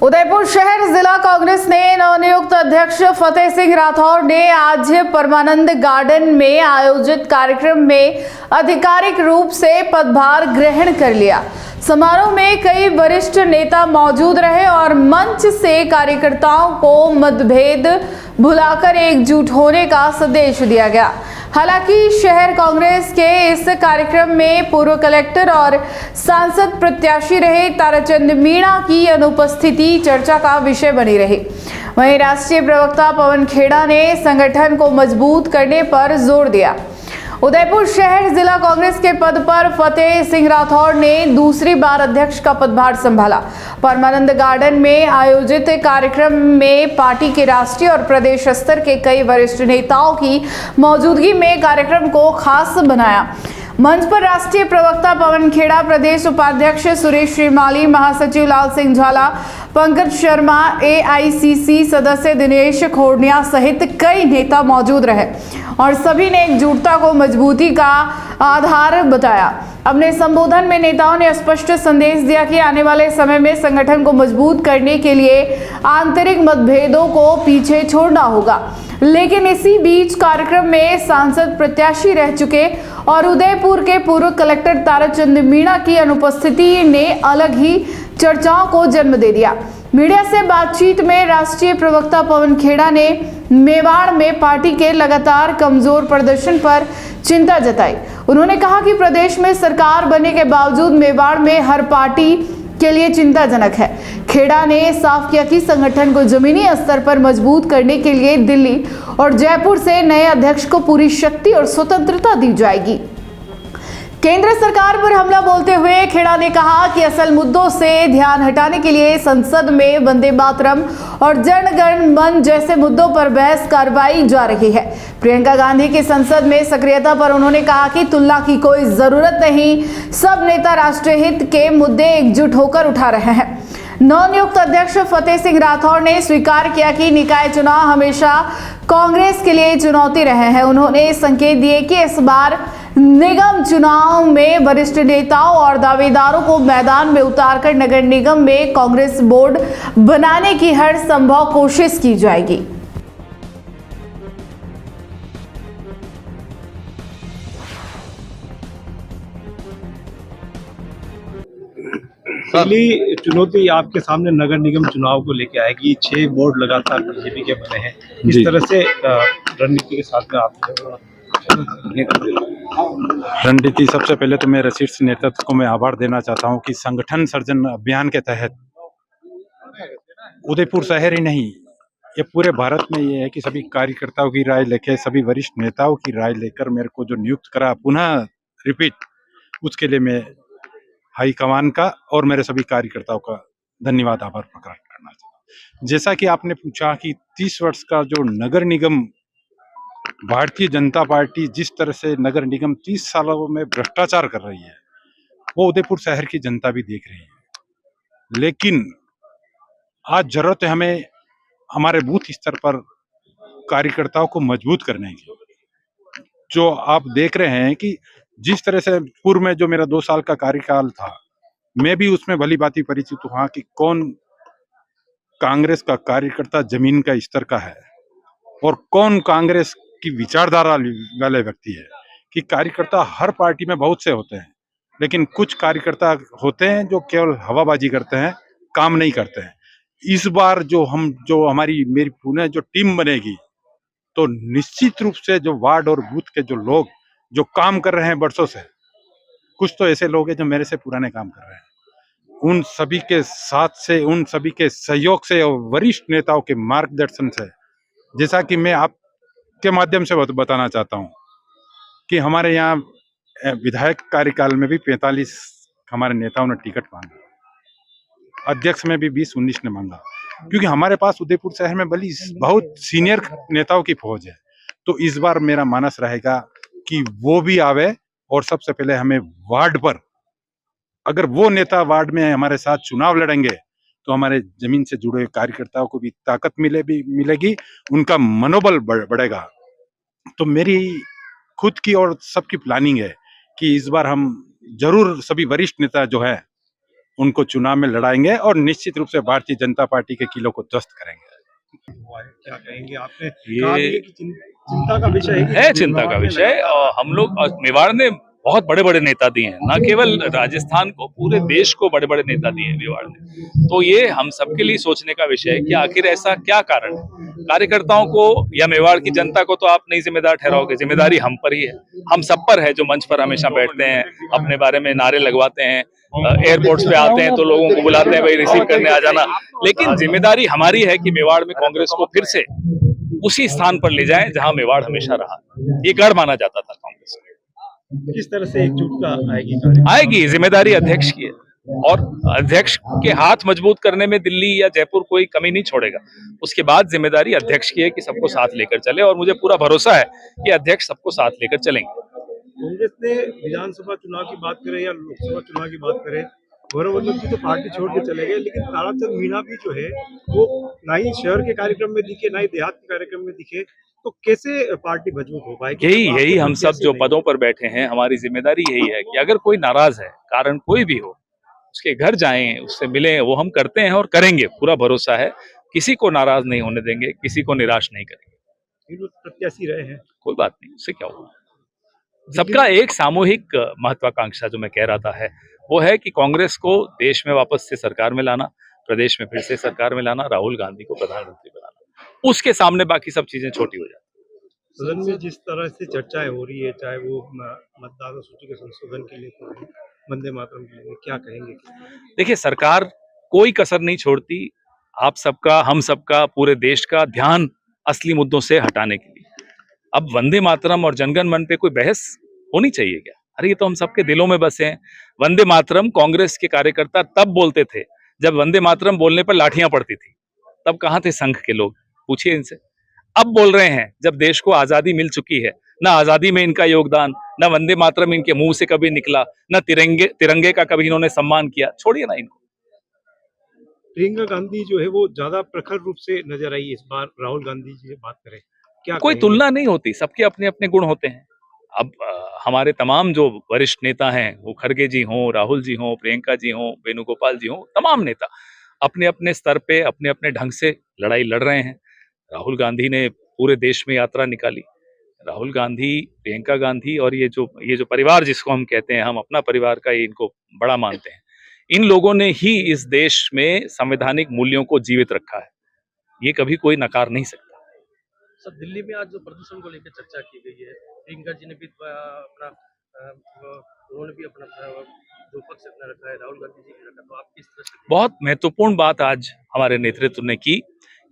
उदयपुर शहर जिला कांग्रेस ने नवनियुक्त अध्यक्ष फतेह सिंह राठौर ने आज परमानंद गार्डन में आयोजित कार्यक्रम में आधिकारिक रूप से पदभार ग्रहण कर लिया। समारोह में कई वरिष्ठ नेता मौजूद रहे और मंच से कार्यकर्ताओं को मतभेद भुलाकर एकजुट होने का संदेश दिया गया। हालांकि शहर कांग्रेस के इस कार्यक्रम में पूर्व कलेक्टर और सांसद प्रत्याशी रहे ताराचंद मीणा की अनुपस्थिति चर्चा का विषय बनी रही। वहीं राष्ट्रीय प्रवक्ता पवन खेड़ा ने संगठन को मजबूत करने पर जोर दिया। उदयपुर शहर जिला कांग्रेस के पद पर फतेह सिंह राठौर ने दूसरी बार अध्यक्ष का पदभार संभाला। परमानंद गार्डन में आयोजित कार्यक्रम में पार्टी के राष्ट्रीय और प्रदेश स्तर के कई वरिष्ठ नेताओं की मौजूदगी में कार्यक्रम को खास बनाया। मंच पर राष्ट्रीय प्रवक्ता पवन खेड़ा, प्रदेश उपाध्यक्ष सुरेश श्रीमाली, महासचिव लाल सिंह झाला, पंकज शर्मा, एआईसीसी सदस्य दिनेश खोड़निया सहित कई नेता मौजूद रहे और सभी ने एकजुटता को मजबूती का आधार बताया। अपने संबोधन में नेताओं ने स्पष्ट संदेश दिया कि आने वाले समय में संगठन को मजबूत करने के लिए आंतरिक मतभेदों को पीछे छोड़ना होगा। लेकिन इसी बीच कार्यक्रम में सांसद प्रत्याशी रह चुके और उदयपुर के पूर्व कलेक्टर ताराचंद मीणा की अनुपस्थिति ने अलग ही चर्चाओं को जन्म दे दिया। मीडिया से बातचीत में राष्ट्रीय प्रवक्ता पवन खेड़ा ने मेवाड़ में पार्टी के लगातार कमजोर प्रदर्शन पर चिंता जताई। उन्होंने कहा कि प्रदेश में सरकार बनने के बावजूद मेवाड़ में हर पार्टी के लिए चिंताजनक है। खेड़ा ने साफ किया कि संगठन को जमीनी स्तर पर मजबूत करने के लिए दिल्ली और जयपुर से नए अध्यक्ष को पूरी शक्ति और स्वतंत्रता दी जाएगी। केंद्र सरकार पर हमला बोलते हुए खेड़ा ने कहा कि असल मुद्दों से ध्यान हटाने के लिए संसद में वंदे मातरम और जन गण मन जैसे मुद्दों पर बहस कार्रवाई जा रही है। प्रियंका गांधी की संसद में सक्रियता पर उन्होंने कहा कि तुलना की कोई जरूरत नहीं, सब नेता राष्ट्रीय हित के मुद्दे एकजुट होकर उठा रहे हैं। नवनियुक्त अध्यक्ष फतेह सिंह राठौर ने स्वीकार किया कि निकाय चुनाव हमेशा कांग्रेस के लिए चुनौती रहे हैं। उन्होंने संकेत दिए कि इस बार निगम चुनाव में वरिष्ठ नेताओं और दावेदारों को मैदान में उतारकर नगर निगम में कांग्रेस बोर्ड बनाने की हर संभव कोशिश की जाएगी। पहली चुनौती आपके सामने नगर निगम चुनाव को लेके आएगी। 6 बोर्ड लगातार बीजेपी के बने हैं। इस तरह से रणनीति के साथ में आप रणनीति, सबसे पहले तो मेरे शीर्ष नेतृत्व को मैं आभार देना चाहता हूं कि संगठन सर्जन अभियान के तहत उदयपुर शहर ही नहीं, ये पूरे भारत में ये है कि सभी कार्यकर्ताओं की राय लेके, सभी वरिष्ठ नेताओं की राय लेकर मेरे को जो नियुक्त करा, पुनः रिपीट, उसके लिए मैं हाईकमान का और मेरे सभी कार्यकर्ताओं का धन्यवाद, आभार प्रकट करना चाहता हूं। जैसा कि आपने पूछा कि 30 वर्ष का जो नगर निगम, भारतीय जनता पार्टी जिस तरह से नगर निगम 30 सालों में भ्रष्टाचार कर रही है, वो उदयपुर शहर की जनता भी देख रही है। लेकिन आज जरूरत है हमें हमारे बूथ स्तर पर कार्यकर्ताओं को मजबूत करने की। जो आप देख रहे हैं कि जिस तरह से पूर्व में जो मेरा 2 साल का कार्यकाल था, मैं भी उसमें भली भांति परिचित हुआ कि कौन कांग्रेस का कार्यकर्ता जमीन का स्तर का है और कौन कांग्रेस की विचारधारा वाले व्यक्ति है। कि कार्यकर्ता हर पार्टी में बहुत से होते हैं, लेकिन कुछ कार्यकर्ता होते हैं जो केवल हवाबाजी करते हैं, काम नहीं करते हैं। इस बार जो मेरी पुणे जो टीम बनेगी, तो निश्चित रूप से जो वार्ड और बूथ के जो लोग जो काम कर रहे हैं वर्षों से, कुछ तो ऐसे लोग हैं जो मेरे से पुराने काम कर रहे हैं, उन सभी के साथ से, उन सभी के सहयोग से और वरिष्ठ नेताओं के मार्गदर्शन से, जैसा कि मैं आपके माध्यम से बताना चाहता हूं कि हमारे यहाँ विधायक कार्यकाल में भी 45 हमारे नेताओं ने टिकट मांगा, अध्यक्ष में भी 20-19 ने मांगा, क्योंकि हमारे पास उदयपुर शहर में बहुत सीनियर नेताओं की फौज है। तो इस बार मेरा मानस रहेगा कि वो भी आवे और सबसे पहले हमें वार्ड पर, अगर वो नेता वार्ड में हमारे साथ चुनाव लड़ेंगे तो हमारे जमीन से जुड़े कार्यकर्ताओं को भी ताकत मिलेगी, उनका मनोबल बढ़ेगा। तो मेरी खुद की और सबकी प्लानिंग है कि इस बार हम जरूर सभी वरिष्ठ नेता जो है उनको चुनाव में लड़ाएंगे और निश्चित रूप से भारतीय जनता पार्टी के किलों को ध्वस्त करेंगे। क्या कहेंगे आपने कहा भी है कि चिंता का विषय है कि है चिंता का विषय। और हम लोग मेवाड़ ने बहुत बड़े बड़े नेता दिए हैं, न केवल राजस्थान को, पूरे देश को बड़े बड़े नेता दिए हैं मेवाड़ ने। तो ये हम सबके लिए सोचने का विषय है कि आखिर ऐसा क्या कारण है। कार्यकर्ताओं को या मेवाड़ की जनता को तो आप नहीं जिम्मेदार ठहराओगे, जिम्मेदारी हम पर ही है, हम सब पर है, जो मंच पर हमेशा बैठते हैं, अपने बारे में नारे लगवाते हैं, एयरपोर्ट्स पे आते हैं तो लोगों को बुलाते हैं, भाई रिसीव करने आ जाना। लेकिन जिम्मेदारी हमारी है कि मेवाड़ में कांग्रेस को फिर से उसी स्थान पर ले जाएं जहां मेवाड़ हमेशा रहा। ये गढ़ माना जाता था कांग्रेस को। किस तरह से एकजुटता आएगी, जिम्मेदारी अध्यक्ष की है, और अध्यक्ष के हाथ मजबूत करने में दिल्ली या जयपुर कोई कमी नहीं छोड़ेगा। उसके बाद जिम्मेदारी अध्यक्ष की है कि सबको साथ लेकर चले, और मुझे पूरा भरोसा है कि अध्यक्ष सबको साथ लेकर चलेंगे। कांग्रेस ने विधानसभा चुनाव की बात करें या लोकसभा चुनाव की बात करें, गौरव वल्लभ जी तो पार्टी छोड़ के चले गए, लेकिन ताराचंद मीणा भी जो है वो ना ही शहर के कार्यक्रम में दिखे, ना ही देहात के कार्यक्रम में दिखे, तो कैसे पार्टी मजबूत हो पाएगी? यही हम सब जो पदों पर बैठे हैं, हमारी जिम्मेदारी यही है कि अगर कोई नाराज है, कारण कोई भी हो, उसके घर जाएं, उससे मिलें। वो हम करते हैं और करेंगे, पूरा भरोसा है। किसी को नाराज नहीं होने देंगे, किसी को निराश नहीं करेंगे। प्रत्याशी रहे हैं, कोई बात नहीं, उससे क्या होगा। सबका एक सामूहिक महत्वाकांक्षा जो मैं कह रहा था है, वो है कि कांग्रेस को देश में वापस से सरकार में लाना, प्रदेश में फिर से सरकार में लाना, राहुल गांधी को प्रधानमंत्री बनाना। उसके सामने बाकी सब चीजें छोटी हो जाती। सदन में जिस तरह से चर्चाएं हो रही है, चाहे वो मतदाता सूची के संशोधन के लिए, वंदे मातरम के लिए, क्या कहेंगे? देखिए, सरकार कोई कसर नहीं छोड़ती आप सबका, हम सबका, पूरे देश का ध्यान असली मुद्दों से हटाने के लिए। अब वंदे मातरम और जनगण मन पे कोई बहस होनी चाहिए क्या? अरे ये तो हम सबके दिलों में बसे हैं। वंदे मातरम कांग्रेस के कार्यकर्ता तब बोलते थे जब वंदे मातरम बोलने पर लाठियां पड़ती थी। तब कहां थे संघ के लोग? पूछिए इनसे। अब बोल रहे हैं जब देश को आजादी मिल चुकी है, ना आजादी में इनका योगदान, ना वंदे मातरम इनके मुंह से कभी निकला, ना तिरंगे का कभी इन्होंने सम्मान किया। छोड़िए ना इनको। प्रियंका गांधी जो है वो ज्यादा प्रखर रूप से नजर आई इस बार राहुल गांधी जी से बात करें, क्या कोई कहेंगे? तुलना नहीं होती, सबके अपने अपने गुण होते हैं। अब हमारे तमाम जो वरिष्ठ नेता हैं, वो खड़गे जी हों, राहुल जी हों, प्रियंका जी हों, वेणुगोपाल जी हों, तमाम नेता अपने अपने स्तर पे अपने अपने ढंग से लड़ाई लड़ रहे हैं। राहुल गांधी ने पूरे देश में यात्रा निकाली। राहुल गांधी, प्रियंका गांधी और ये जो परिवार जिसको हम कहते हैं, हम अपना परिवार का ही इनको बड़ा मानते हैं। इन लोगों ने ही इस देश में संवैधानिक मूल्यों को जीवित रखा है। ये कभी कोई नकार नहीं सकता। सर, दिल्ली में आज जो प्रदूषण को लेकर चर्चा की गई है, प्रियंका जी ने भी अपना उन्होंने भी अपना जो पक्ष अपना रखा है, राहुल गांधी जी ने रखा, तो आप किस तरह से? बहुत महत्वपूर्ण बात आज हमारे नेतृत्व ने की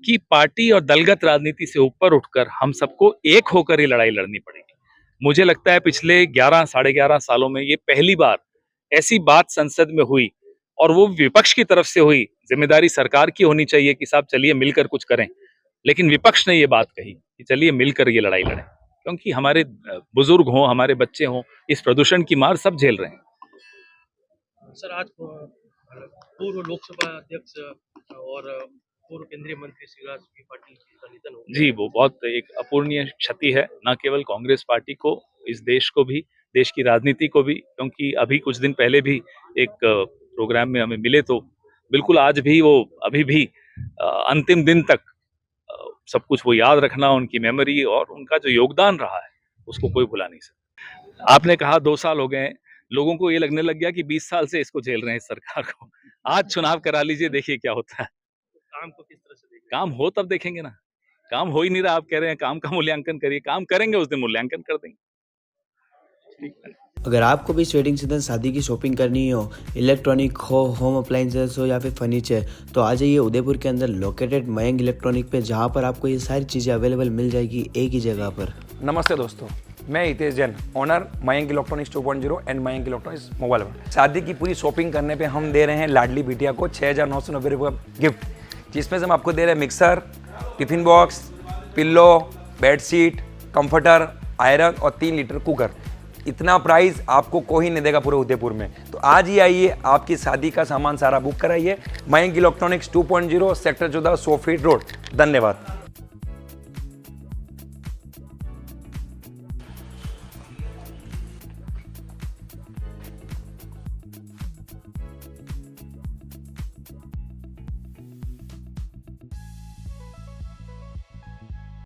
कि पार्टी और दलगत राजनीति से ऊपर उठकर हम सबको एक होकर ये लड़ाई लड़नी पड़ेगी। मुझे लगता है पिछले 11-11.5 सालों में ये पहली बार ऐसी बात संसद में हुई, और वो विपक्ष की तरफ से हुई। जिम्मेदारी सरकार की होनी चाहिए कि साहब चलिए मिलकर कुछ करें, लेकिन विपक्ष ने ये बात कही कि चलिए मिलकर ये लड़ाई लड़ें, क्योंकि हमारे बुजुर्ग हों, हमारे बच्चे हों, इस प्रदूषण की मार सब झेल रहे हैं। सर, आज पूर्व लोकसभा अध्यक्ष और पूर्व केंद्रीय मंत्री शिवराज सिंह पाटिल का निधन हो गया। जी, वो बहुत एक अपूरणीय क्षति है, न केवल कांग्रेस पार्टी को, इस देश को भी, देश की राजनीति को भी। क्योंकि अभी कुछ दिन पहले भी एक प्रोग्राम में हमें मिले तो बिल्कुल आज भी वो अभी भी अंतिम दिन तक सब कुछ वो याद रखना, उनकी मेमोरी और उनका जो योगदान रहा है उसको कोई भुला नहीं सकता। आपने कहा 2 साल हो गए, लोगों को ये लगने लग गया कि 20 साल से इसको झेल रहे हैं इस सरकार को। आज चुनाव करा लीजिए, देखिए क्या होता है। काम को किस तरह से देखें? काम हो तब देखेंगे ना। काम हो ही नहीं रहा, आप कह रहे हैं काम का मूल्यांकन करिए। काम करेंगे उस दिन मूल्यांकन कर देंगे। अगर आपको भी इस वेडिंग सीजन शादी की शॉपिंग करनी हो, इलेक्ट्रॉनिक हो, होम अप्लाइंसेस हो या फिर फर्नीचर, तो आ जाइए उदयपुर के अंदर लोकेटेड मयंक इलेक्ट्रॉनिक पे, जहाँ पर आपको ये सारी चीज़ें अवेलेबल मिल जाएगी एक ही जगह पर। नमस्ते दोस्तों, मैं Hitesh Jain, owner Mayank electronics 2.0 and Mayank electronics mobile world. शादी की पूरी शॉपिंग करने पे हम दे रहे हैं लाडली बिटिया को 6,990 रुपये गिफ्ट, जिसमें से हम आपको दे रहे हैं mixer, tiffin box, pillow, bedsheet, comforter, iron और 3 लीटर कुकर। इतना प्राइस आपको कोई नहीं देगा पूरे उदयपुर में। तो आज ही आइए, आपकी शादी का सामान सारा बुक कराइए। Mayank electronics 2.0 sector 14 100 feet road. धन्यवाद।